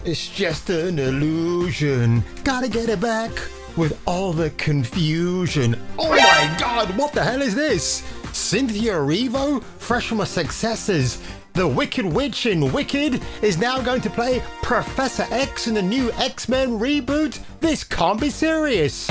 It's just an illusion. Gotta get it back with all the confusion. Oh my god, what the hell is this? Cynthia Erivo, fresh from her successes. The Wicked Witch in Wicked is now going to play Professor X in the new X-Men reboot? This can't be serious.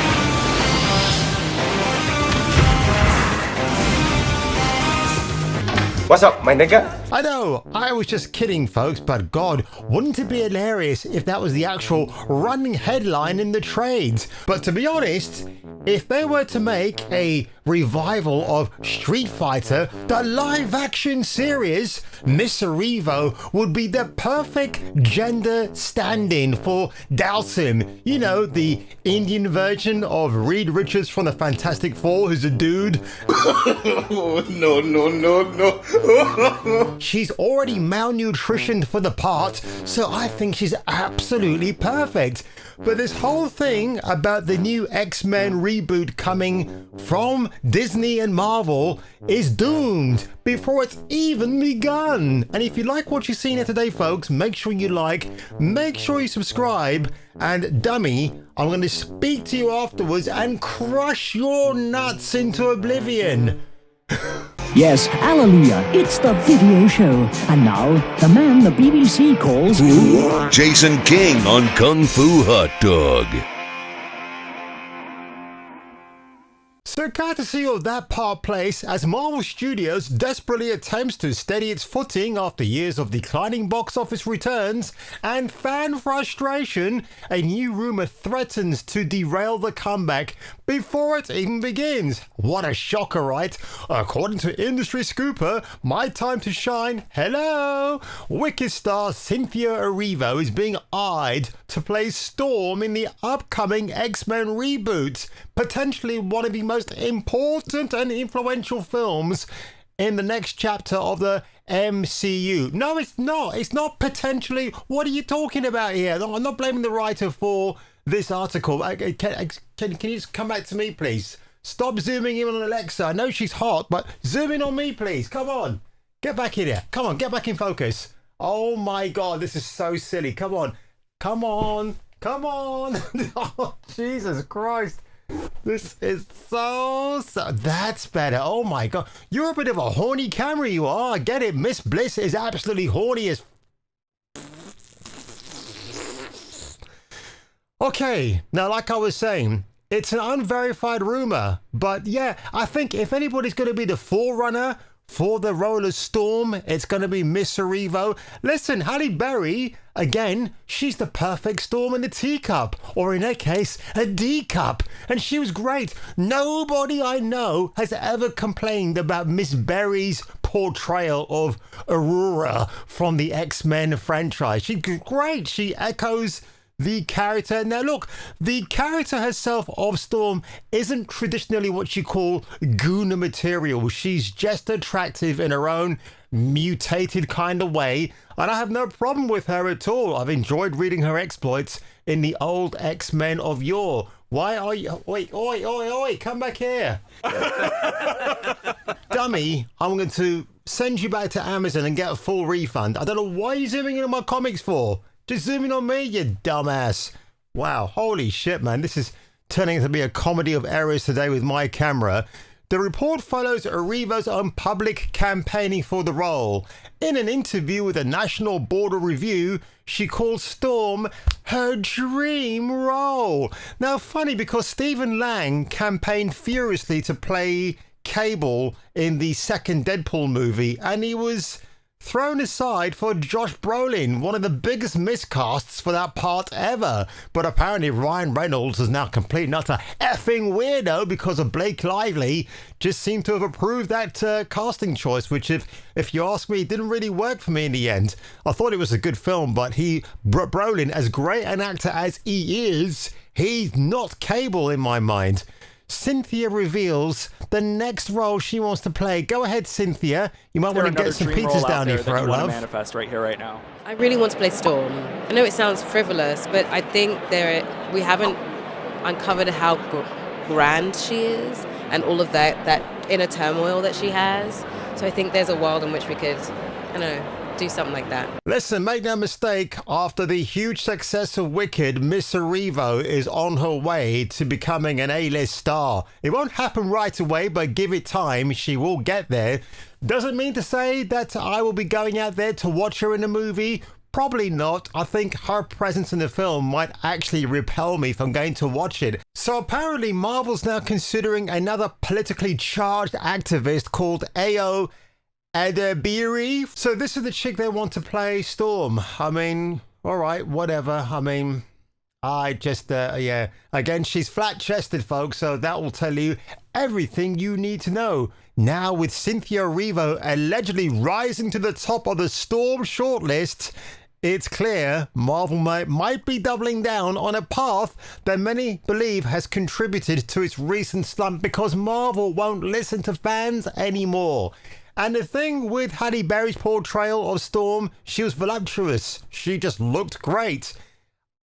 What's up, my nigga? I know, I was just kidding folks, but god, wouldn't it be hilarious if that was the actual running headline in the trades? But to be honest, if they were to make a revival of Street Fighter, the live action series, Miss Erivo would be the perfect gender stand-in for Dalsim. You know, the Indian version of Reed Richards from the Fantastic Four, who's a dude. No. She's already malnutritioned for the part, so I think she's absolutely perfect. But this whole thing about the new X-Men reboot coming from Disney and Marvel is doomed before it's even begun. And if you like what you've seen here today, folks, make sure you like, make sure you subscribe, and dummy, I'm going to speak to you afterwards and crush your nuts into oblivion. Yes, hallelujah, it's the video show. And now, the man the BBC calls... Jason King on Kung Fu Hot Dog. So courtesy of that part place, as Marvel Studios desperately attempts to steady its footing after years of declining box office returns and fan frustration, a new rumour threatens to derail the comeback before it even begins. What a shocker, right? According to industry scooper, My Time to Shine, hello! Wicked star Cynthia Erivo is being eyed to play Storm in the upcoming X-Men reboot, potentially one of the most important and influential films in the next chapter of the MCU. No, it's not. It's not potentially. What are you talking about here? I'm not blaming the writer for this article. Can you just come back to me, please? Stop zooming in on Alexa. I know she's hot, but zoom in on me, please. Come on. Get back in here. Come on, get back in focus. Oh my God, this is so silly. Come on. Come on. Come on. Oh, Jesus Christ. This is so... That's better. Oh my God. You're a bit of a horny camera, you are. I get it. Miss Bliss is absolutely horny as... Okay. Now, like I was saying, it's an unverified rumor. But yeah, I think if anybody's going to be the forerunner for the role of Storm, it's going to be Miss Erivo. Listen, Halle Berry, again, she's the perfect Storm in a teacup, or in her case, a D-cup, and she was great. Nobody I know has ever complained about Miss Berry's portrayal of Aurora from the X-Men franchise. She's great. She echoes the character. Now look, the character herself of Storm isn't traditionally what you call Gooner material. She's just attractive in her own mutated kind of way, and I have no problem with her at all. I've enjoyed reading her exploits in the old X-Men of yore. Why are you... Wait, oi, come back here. Dummy, I'm going to send you back to Amazon and get a full refund. I don't know why you're zooming in on my comics for. Just zooming on me, you dumbass. Wow, holy shit, man. This is turning out to be a comedy of errors today with my camera. The report follows Erivo's own public campaigning for the role. In an interview with the National Board of Review, she called Storm her dream role. Now, funny because Stephen Lang campaigned furiously to play Cable in the second Deadpool movie, and he was thrown aside for Josh Brolin, one of the biggest miscasts for that part ever. But apparently Ryan Reynolds is now complete and utter effing weirdo because of Blake Lively just seemed to have approved that casting choice, which if you ask me, didn't really work for me in the end. I thought it was a good film, but Brolin, as great an actor as he is, he's not Cable in my mind. Cynthia reveals the next role she wants to play. Go ahead, Cynthia. You might want to get some pizzas down your throat, love. Manifest right here, right now. I really want to play Storm. I know it sounds frivolous, but I think we haven't uncovered how grand she is and all of that inner turmoil that she has. So I think there's a world in which we could, I don't know, do something like that. Listen, make no mistake, after the huge success of Wicked, Miss Erivo is on her way to becoming an A-list star. It won't happen right away, but give it time, she will get there. Doesn't mean to say that I will be going out there to watch her in a movie. Probably not. I think her presence in the film might actually repel me from going to watch it. So apparently Marvel's now considering another politically charged activist called Ayo Edebiri. So this is the chick they want to play Storm. I mean, all right, whatever. I mean, I just, yeah. Again, she's flat-chested, folks, so that will tell you everything you need to know. Now, with Cynthia Erivo allegedly rising to the top of the Storm shortlist, it's clear Marvel might be doubling down on a path that many believe has contributed to its recent slump because Marvel won't listen to fans anymore. And the thing with Halle Berry's portrayal of Storm, she was voluptuous. She just looked great.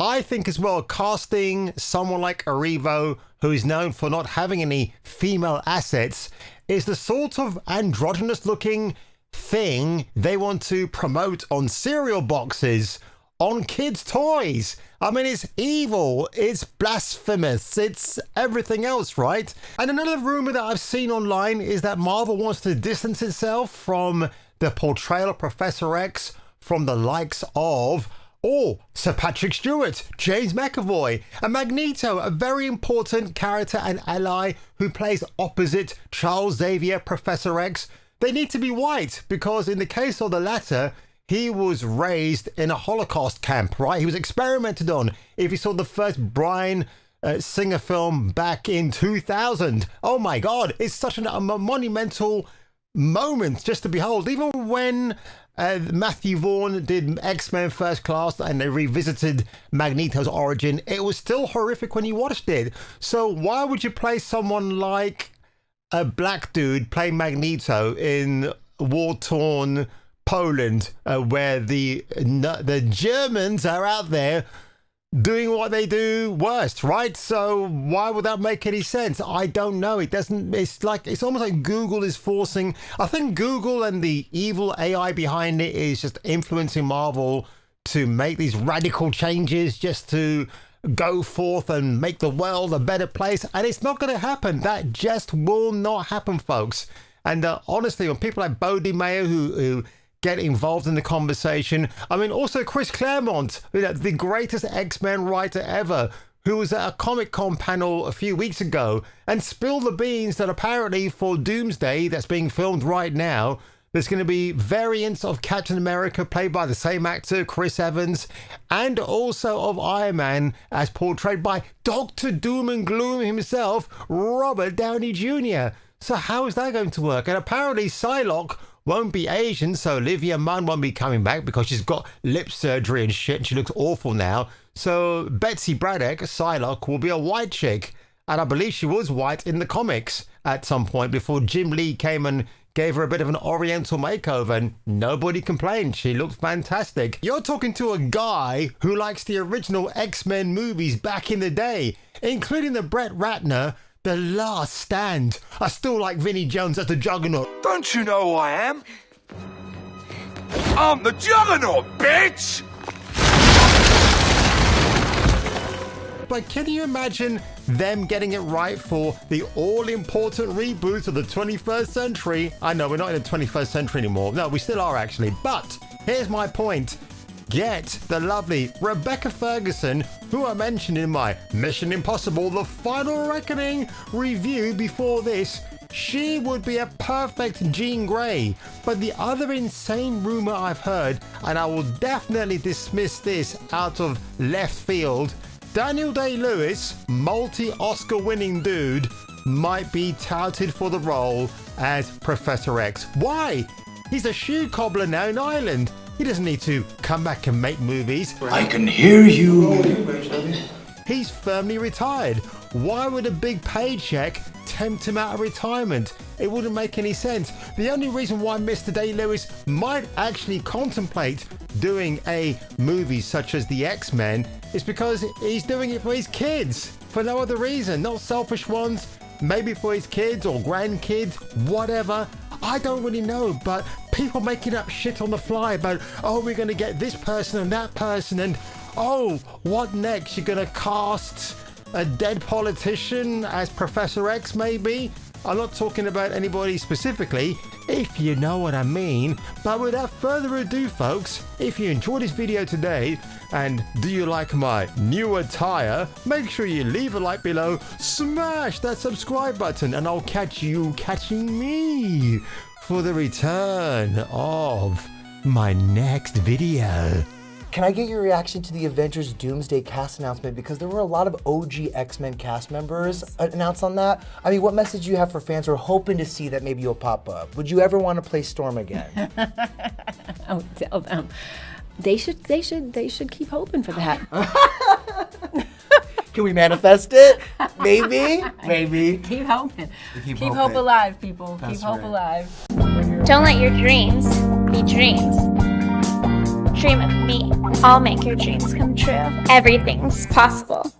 I think as well, casting someone like Erivo, who is known for not having any female assets, is the sort of androgynous looking thing they want to promote on cereal boxes, on kids' toys. I mean, it's evil, it's blasphemous, it's everything else, right? And another rumor that I've seen online is that Marvel wants to distance itself from the portrayal of Professor X from the likes of Sir Patrick Stewart, James McAvoy, and Magneto, a very important character and ally who plays opposite Charles Xavier, Professor X. They need to be white because in the case of the latter, he was raised in a Holocaust camp, right? He was experimented on. If you saw the first Bryan Singer film back in 2000, oh my God, it's such a monumental moment just to behold. Even when Matthew Vaughn did X-Men First Class and they revisited Magneto's origin, it was still horrific when you watched it. So why would you play someone like a black dude playing Magneto in war-torn Poland, where the Germans are out there doing what they do worst, right? So why would that make any sense? I don't know. It doesn't. It's almost like Google is forcing. I think Google and the evil AI behind it is just influencing Marvel to make these radical changes, just to go forth and make the world a better place. And it's not going to happen. That just will not happen, folks. And honestly, when people like Bodie Mayer who get involved in the conversation. I mean, also Chris Claremont, the greatest X-Men writer ever, who was at a Comic-Con panel a few weeks ago and spilled the beans that apparently for Doomsday, that's being filmed right now, there's going to be variants of Captain America played by the same actor, Chris Evans, and also of Iron Man as portrayed by Dr. Doom and Gloom himself, Robert Downey Jr. So how is that going to work? And apparently Psylocke won't be Asian, so Olivia Munn won't be coming back because she's got lip surgery and shit and she looks awful now. So Betsy Braddock, Psylocke, will be a white chick. And I believe she was white in the comics at some point before Jim Lee came and gave her a bit of an oriental makeover and nobody complained. She looked fantastic. You're talking to a guy who likes the original X-Men movies back in the day, including the Brett Ratner, The Last Stand. I still like Vinnie Jones as the Juggernaut. Don't you know who I am? I'm the Juggernaut, bitch! But can you imagine them getting it right for the all-important reboot of the 21st century? I know, we're not in the 21st century anymore. No, we still are actually. But here's my point. Get the lovely Rebecca Ferguson, who I mentioned in my Mission Impossible The Final Reckoning review before this. She would be a perfect Jean Grey. But the other insane rumor I've heard, and I will definitely dismiss this out of left field, Daniel Day-Lewis, multi-Oscar winning dude, might be touted for the role as Professor X. Why? He's a shoe cobbler now in Ireland. He doesn't need to come back and make movies. I can hear you. He's firmly retired. Why would a big paycheck tempt him out of retirement? It wouldn't make any sense. The only reason why Mr. Day-Lewis might actually contemplate doing a movie such as The X-Men is because he's doing it for his kids. For no other reason. Not selfish ones. Maybe for his kids or grandkids. Whatever. I don't really know, but people making up shit on the fly about, oh, we're going to get this person and that person, and oh, what next? You're going to cast a dead politician as Professor X, maybe? I'm not talking about anybody specifically, if you know what I mean. But without further ado, folks, if you enjoyed this video today, and do you like my new attire, make sure you leave a like below, smash that subscribe button, and I'll catch you catching me for the return of my next video. Can I get your reaction to the Avengers Doomsday cast announcement? Because there were a lot of OG X-Men cast members announced on that. I mean, what message do you have for fans who are hoping to see that maybe you'll pop up? Would you ever want to play Storm again? I would tell them they should keep hoping for that. Can we manifest it? Maybe. Maybe. Keep hoping. Keep hope alive, people. That's keep hope right. alive. Don't let your dreams be dreams. Dream of me. I'll make your dreams come true. Everything's possible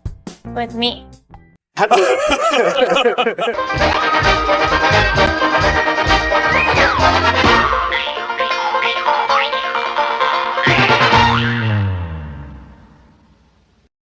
with me.